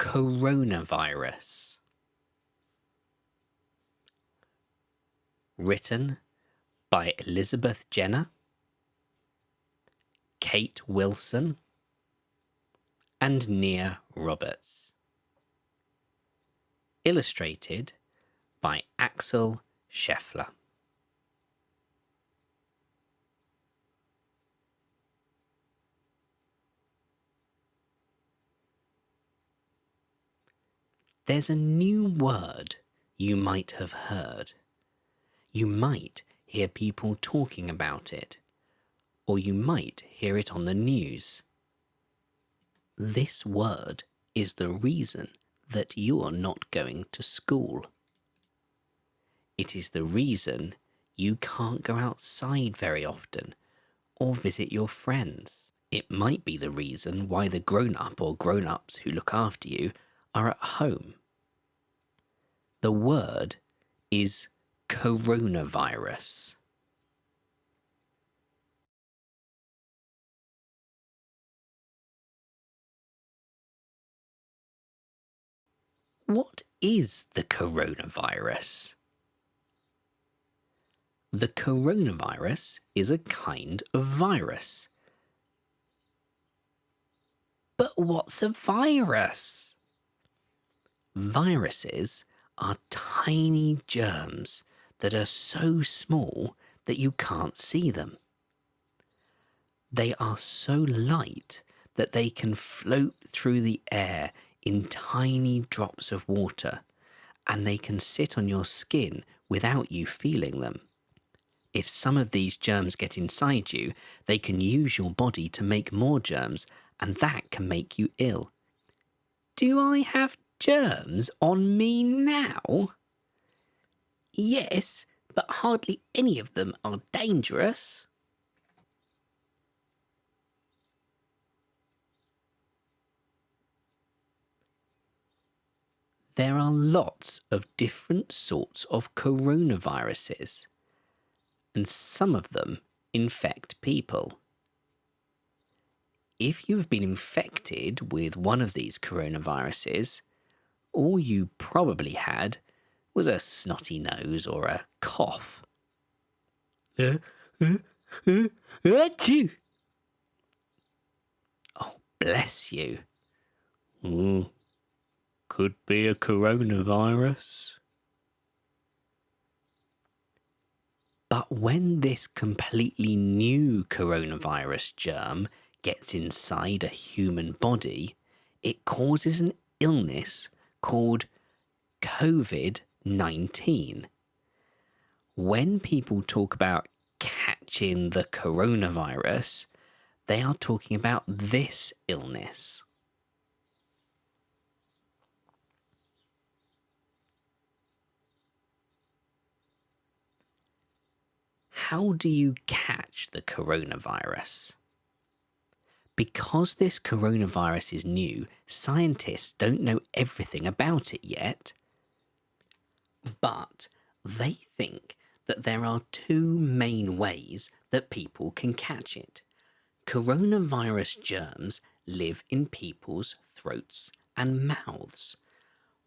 coronavirus. Written by Elizabeth Jenner, Kate Wilson, and Nia Roberts. Illustrated by Axel Scheffler. There's a new word you might have heard. You might hear people talking about it, or you might hear it on the news. This word is the reason that you're not going to school. It is the reason you can't go outside very often or visit your friends. It might be the reason why the grown-up or grown-ups who look after you are at home. The word is coronavirus. What is the coronavirus? The coronavirus is a kind of virus. But what's a virus? Viruses are tiny germs that are so small that you can't see them. They are so light that they can float through the air in tiny drops of water, and they can sit on your skin without you feeling them. If some of these germs get inside you, they can use your body to make more germs, and that can make you ill. Do I have germs on me now? Yes, but hardly any of them are dangerous. There are lots of different sorts of coronaviruses, and some of them infect people. If you've been infected with one of these coronaviruses, all you probably had was a snotty nose or a cough. Achoo! Oh, bless you. Could be a coronavirus. But when this completely new coronavirus germ gets inside a human body, it causes an illness called COVID-19. When people talk about catching the coronavirus, they are talking about this illness. How do you catch the coronavirus? Because this coronavirus is new, scientists don't know everything about it yet. But they think that there are two main ways that people can catch it. Coronavirus germs live in people's throats and mouths.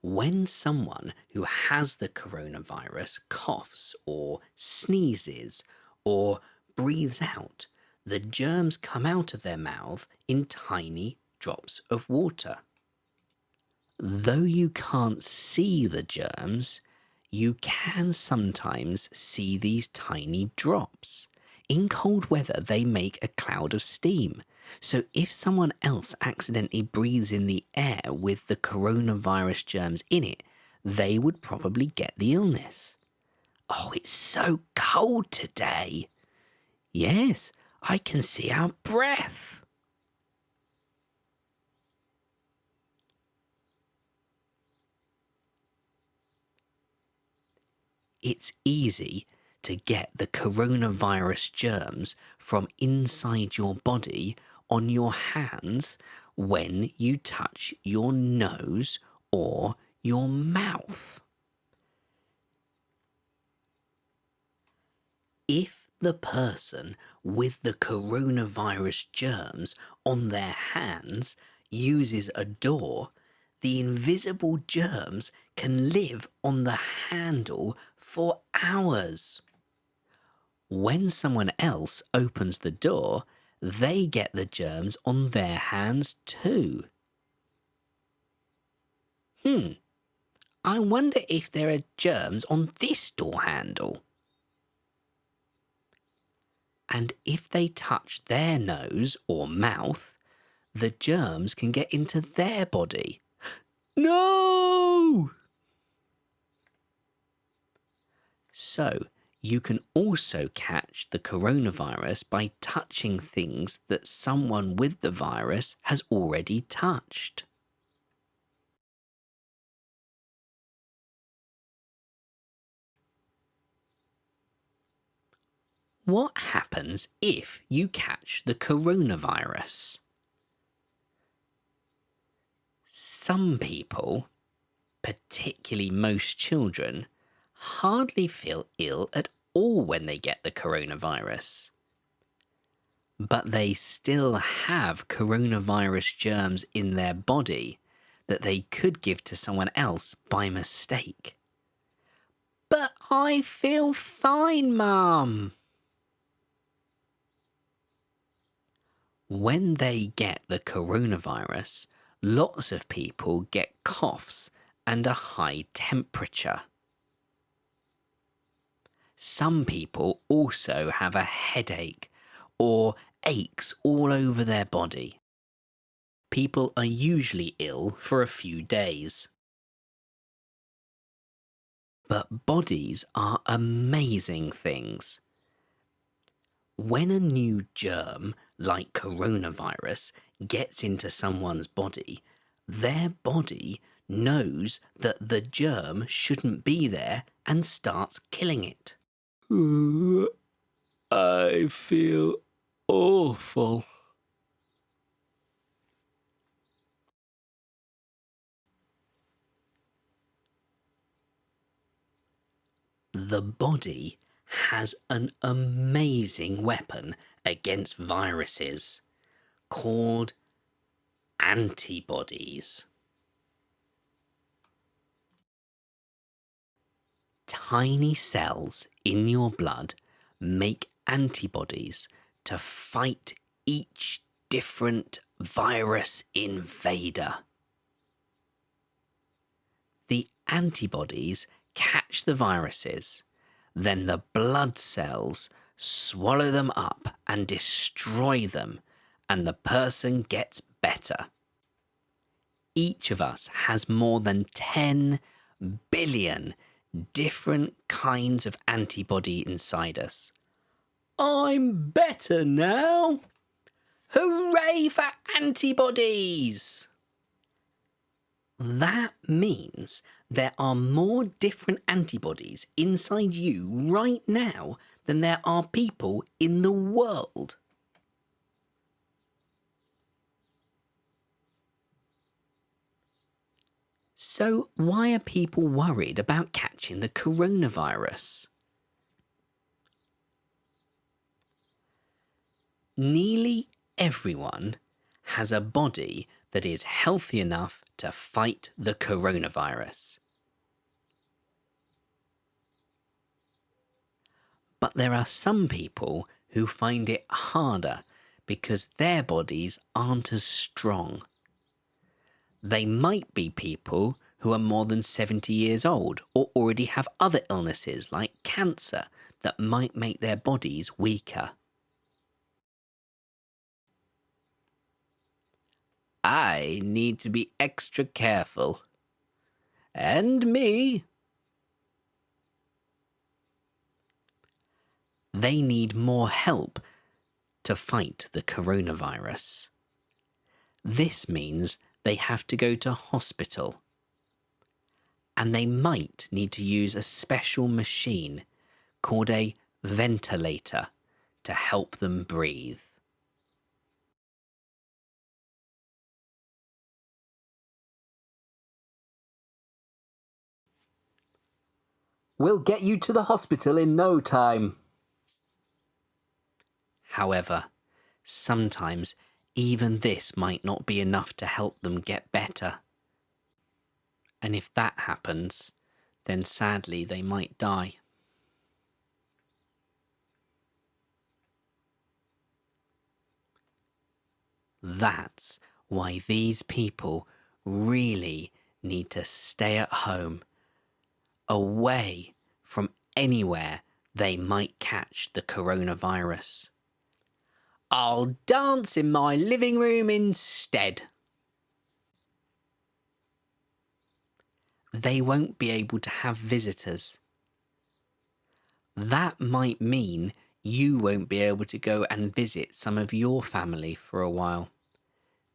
When someone who has the coronavirus coughs or sneezes or breathes out, the germs come out of their mouth in tiny drops of water. Though you can't see the germs, you can sometimes see these tiny drops. In cold weather, they make a cloud of steam. So if someone else accidentally breathes in the air with the coronavirus germs in it, they would probably get the illness. Oh, it's so cold today. Yes, I can see our breath. It's easy to get the coronavirus germs from inside your body on your hands when you touch your nose or your mouth. If the person with the coronavirus germs on their hands uses a door, the invisible germs can live on the handle for hours. When someone else opens the door, they get the germs on their hands too. I wonder if there are germs on this door handle. And if they touch their nose or mouth, the germs can get into their body. No! So, you can also catch the coronavirus by touching things that someone with the virus has already touched. What happens if you catch the coronavirus? Some people, particularly most children, hardly feel ill at all when they get the coronavirus. But they still have coronavirus germs in their body that they could give to someone else by mistake. But I feel fine, Mum. When they get the coronavirus, lots of people get coughs and a high temperature. Some people also have a headache or aches all over their body. People are usually ill for a few days. But bodies are amazing things. When a new germ, like coronavirus, gets into someone's body, their body knows that the germ shouldn't be there and starts killing it. I feel awful. The body has an amazing weapon against viruses called antibodies. Tiny cells in your blood make antibodies to fight each different virus invader. The antibodies catch the viruses, then the blood cells swallow them up and destroy them, and the person gets better. Each of us has more than 10 billion different kinds of antibody inside us. I'm better now! Hooray for antibodies! That means there are more different antibodies inside you right now than there are people in the world. So why are people worried about catching the coronavirus? Nearly everyone has a body that is healthy enough to fight the coronavirus. But there are some people who find it harder because their bodies aren't as strong. They might be people who are more than 70 years old or already have other illnesses like cancer that might make their bodies weaker. I need to be extra careful. And me. They need more help to fight the coronavirus. This means they have to go to hospital. And they might need to use a special machine called a ventilator to help them breathe. We'll get you to the hospital in no time. However, sometimes even this might not be enough to help them get better. And if that happens, then sadly they might die. That's why these people really need to stay at home, away from anywhere they might catch the coronavirus. I'll dance in my living room instead. They won't be able to have visitors. That might mean you won't be able to go and visit some of your family for a while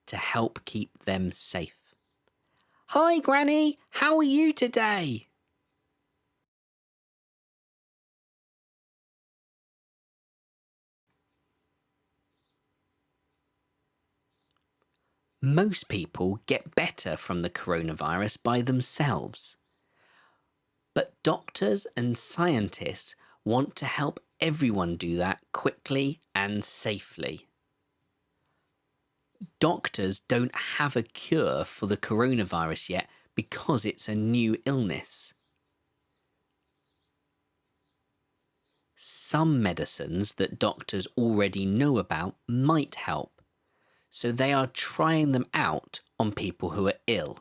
to help keep them safe. Hi, Granny, how are you today? Most people get better from the coronavirus by themselves. But doctors and scientists want to help everyone do that quickly and safely. Doctors don't have a cure for the coronavirus yet because it's a new illness. Some medicines that doctors already know about might help, so they are trying them out on people who are ill.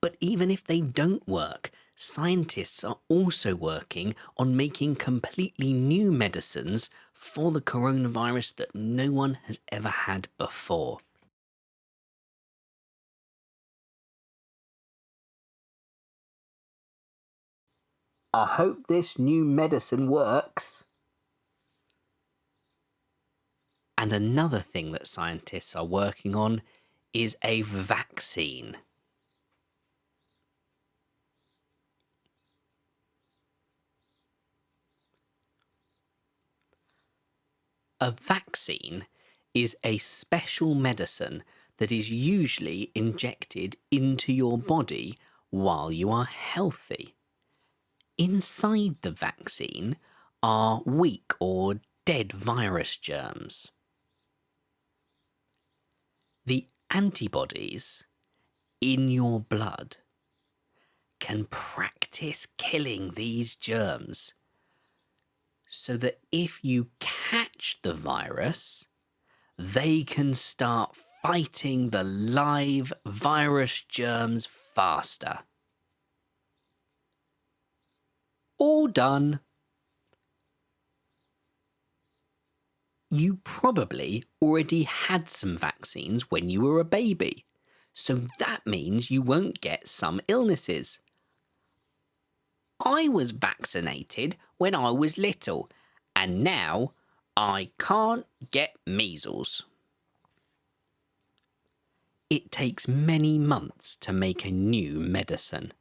But even if they don't work, scientists are also working on making completely new medicines for the coronavirus that no one has ever had before. I hope this new medicine works. And another thing that scientists are working on is a vaccine. A vaccine is a special medicine that is usually injected into your body while you are healthy. Inside the vaccine are weak or dead virus germs. The antibodies in your blood can practice killing these germs so that if you catch the virus, they can start fighting the live virus germs faster. All done. You probably already had some vaccines when you were a baby, so that means you won't get some illnesses. I was vaccinated when I was little, and now I can't get measles. It takes many months to make a new medicine.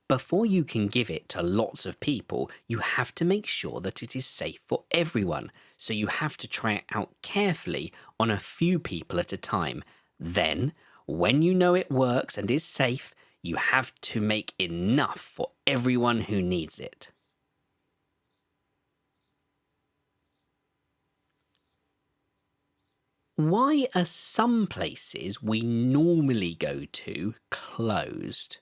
Before you can give it to lots of people, you have to make sure that it is safe for everyone, so you have to try it out carefully on a few people at a time. Then, when you know it works and is safe, you have to make enough for everyone who needs it. Why are some places we normally go to closed?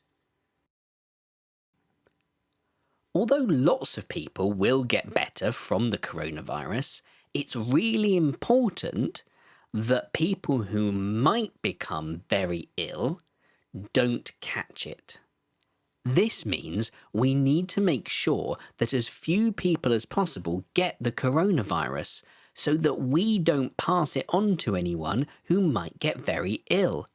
Although lots of people will get better from the coronavirus, it's really important that people who might become very ill don't catch it. This means we need to make sure that as few people as possible get the coronavirus so that we don't pass it on to anyone who might get very ill.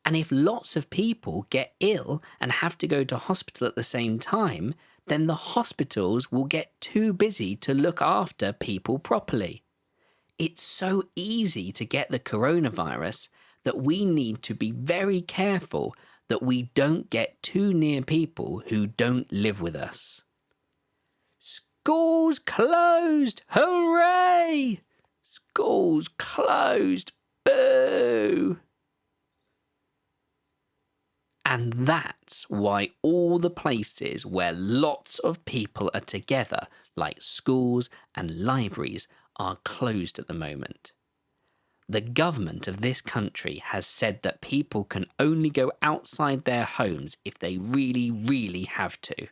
And if lots of people get ill and have to go to hospital at the same time, then the hospitals will get too busy to look after people properly. It's so easy to get the coronavirus that we need to be very careful that we don't get too near people who don't live with us. Schools closed! Hooray! Schools closed! Boo! And that's why all the places where lots of people are together, like schools and libraries, are closed at the moment. The government of this country has said that people can only go outside their homes if they really, really have to.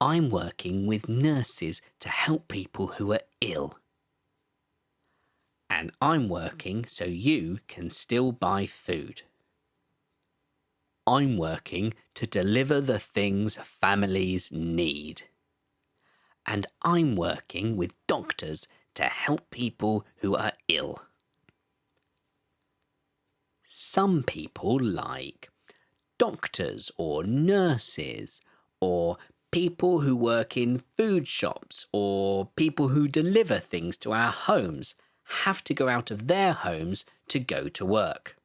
I'm working with nurses to help people who are ill. And I'm working so you can still buy food. I'm working to deliver the things families need. And I'm working with doctors to help people who are ill. Some people, like doctors or nurses or people who work in food shops or people who deliver things to our homes, have to go out of their homes to go to work.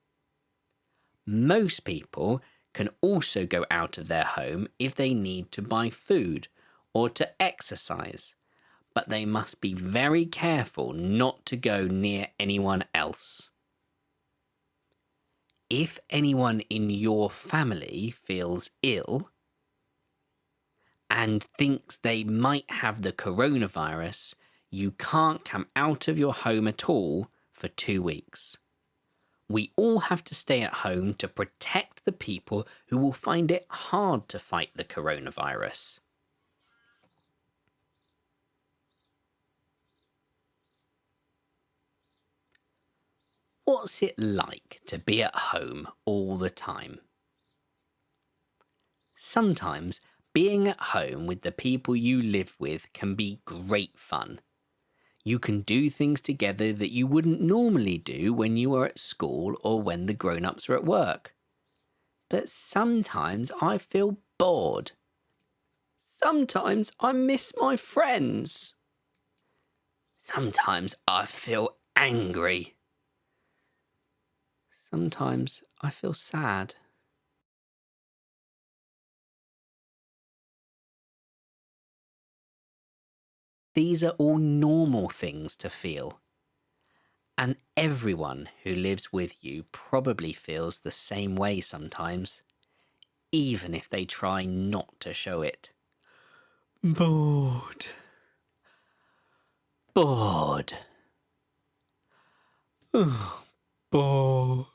Most people can also go out of their home if they need to buy food or to exercise, but they must be very careful not to go near anyone else. If anyone in your family feels ill and thinks they might have the coronavirus, you can't come out of your home at all for 2 weeks. We all have to stay at home to protect the people who will find it hard to fight the coronavirus. What's it like to be at home all the time? Sometimes being at home with the people you live with can be great fun. You can do things together that you wouldn't normally do when you are at school or when the grown-ups are at work. But sometimes I feel bored. Sometimes I miss my friends. Sometimes I feel angry. Sometimes I feel sad. These are all normal things to feel. And everyone who lives with you probably feels the same way sometimes, even if they try not to show it. Bored. Bored. Bored.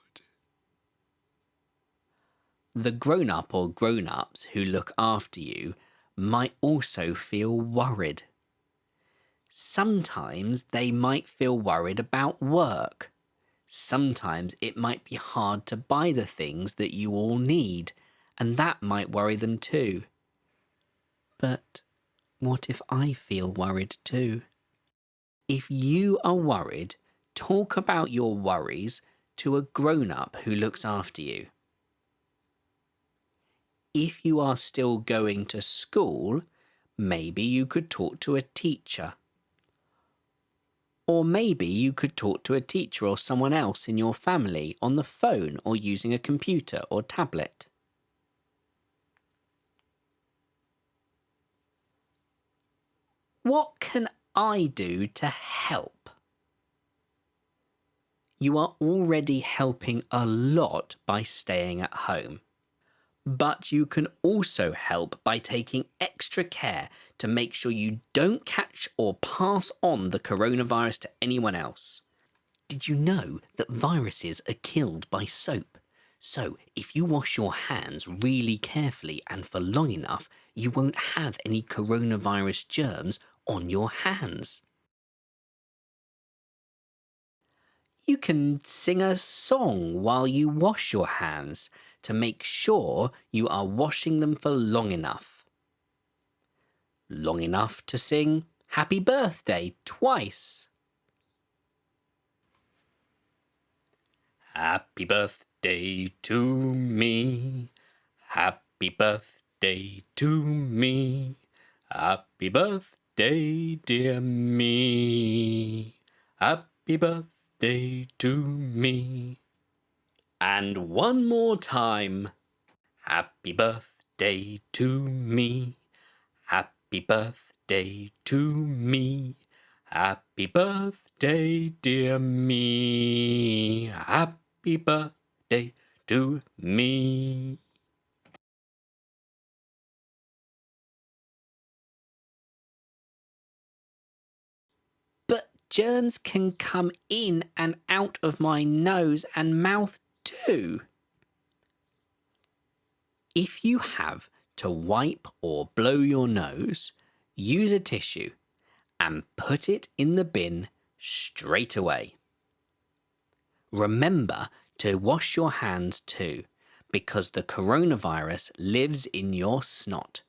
The grown-up or grown-ups who look after you might also feel worried. Sometimes they might feel worried about work. Sometimes it might be hard to buy the things that you all need, and that might worry them too. But what if I feel worried too? If you are worried, talk about your worries to a grown-up who looks after you. If you are still going to school, maybe you could talk to a teacher. Or maybe you could talk to a teacher or someone else in your family on the phone or using a computer or tablet. What can I do to help? You are already helping a lot by staying at home. But you can also help by taking extra care to make sure you don't catch or pass on the coronavirus to anyone else. Did you know that viruses are killed by soap? So if you wash your hands really carefully and for long enough, you won't have any coronavirus germs on your hands. You can sing a song while you wash your hands to make sure you are washing them for long enough. Long enough to sing Happy Birthday twice. Happy birthday to me. Happy birthday to me. Happy birthday, dear me. Happy birthday to me. And one more time. Happy birthday to me. Happy birthday to me. Happy birthday, dear me. Happy birthday to me. germs can come in and out of my nose and mouth too. If you have to wipe or blow your nose, use a tissue and put it in the bin straight away. Remember to wash your hands too, because the coronavirus lives in your snot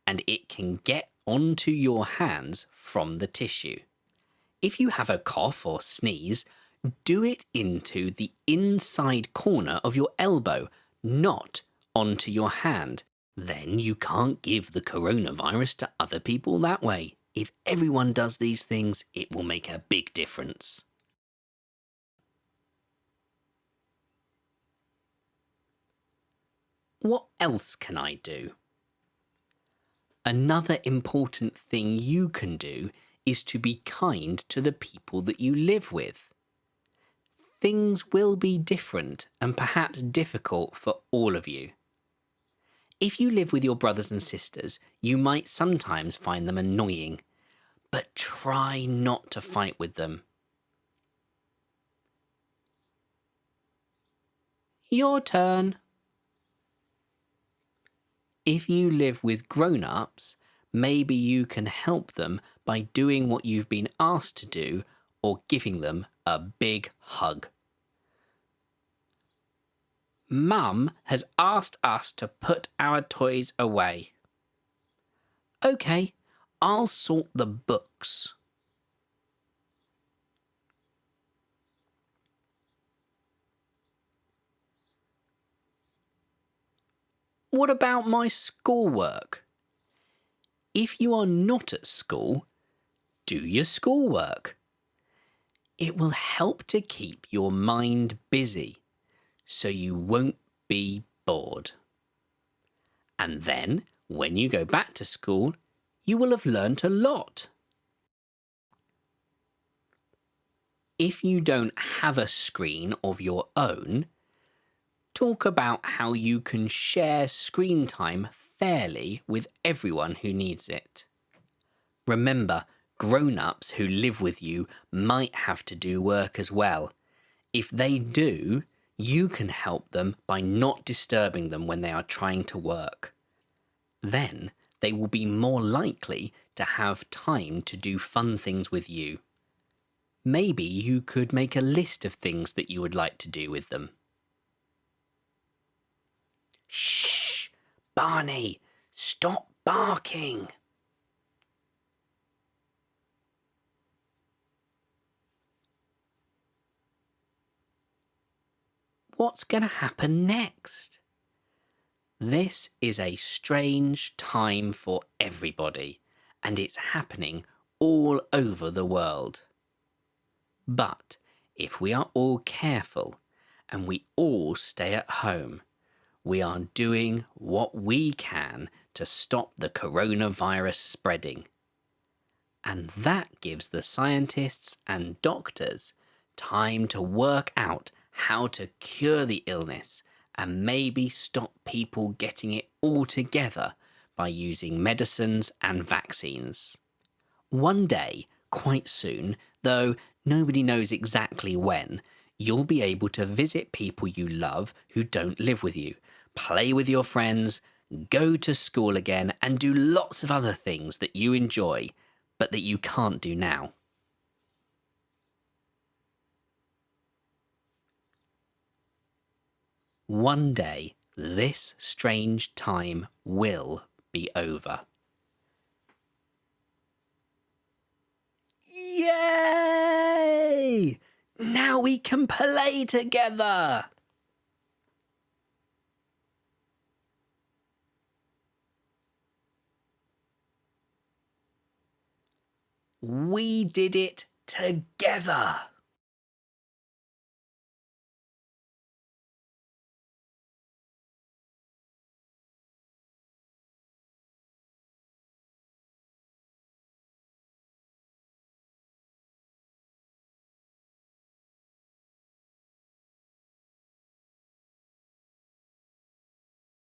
and it can get onto your hands from the tissue. If you have a cough or sneeze, do it into the inside corner of your elbow, not onto your hand. Then you can't give the coronavirus to other people that way. If everyone does these things, it will make a big difference. What else can I do? Another important thing you can do is to be kind to the people that you live with. Things will be different and perhaps difficult for all of you. If you live with your brothers and sisters, you might sometimes find them annoying, but try not to fight with them. Your turn. If you live with grown-ups, maybe you can help them by doing what you've been asked to do or giving them a big hug. Mum has asked us to put our toys away. Okay, I'll sort the books. What about my schoolwork? If you are not at school, do your schoolwork. It will help to keep your mind busy, so you won't be bored. And then, when you go back to school, you will have learnt a lot. If you don't have a screen of your own, talk about how you can share screen time fairly with everyone who needs it. Remember, grown-ups who live with you might have to do work as well. If they do, you can help them by not disturbing them when they are trying to work. Then they will be more likely to have time to do fun things with you. Maybe you could make a list of things that you would like to do with them. Shh! Barney, stop barking! What's going to happen next? This is a strange time for everybody, and it's happening all over the world. But if we are all careful and we all stay at home, we are doing what we can to stop the coronavirus spreading. And that gives the scientists and doctors time to work out how to cure the illness and maybe stop people getting it altogether by using medicines and vaccines. One day, quite soon, though nobody knows exactly when, you'll be able to visit people you love who don't live with you, play with your friends, go to school again, and do lots of other things that you enjoy, but that you can't do now. One day, this strange time will be over. Yay! Now we can play together! We did it together!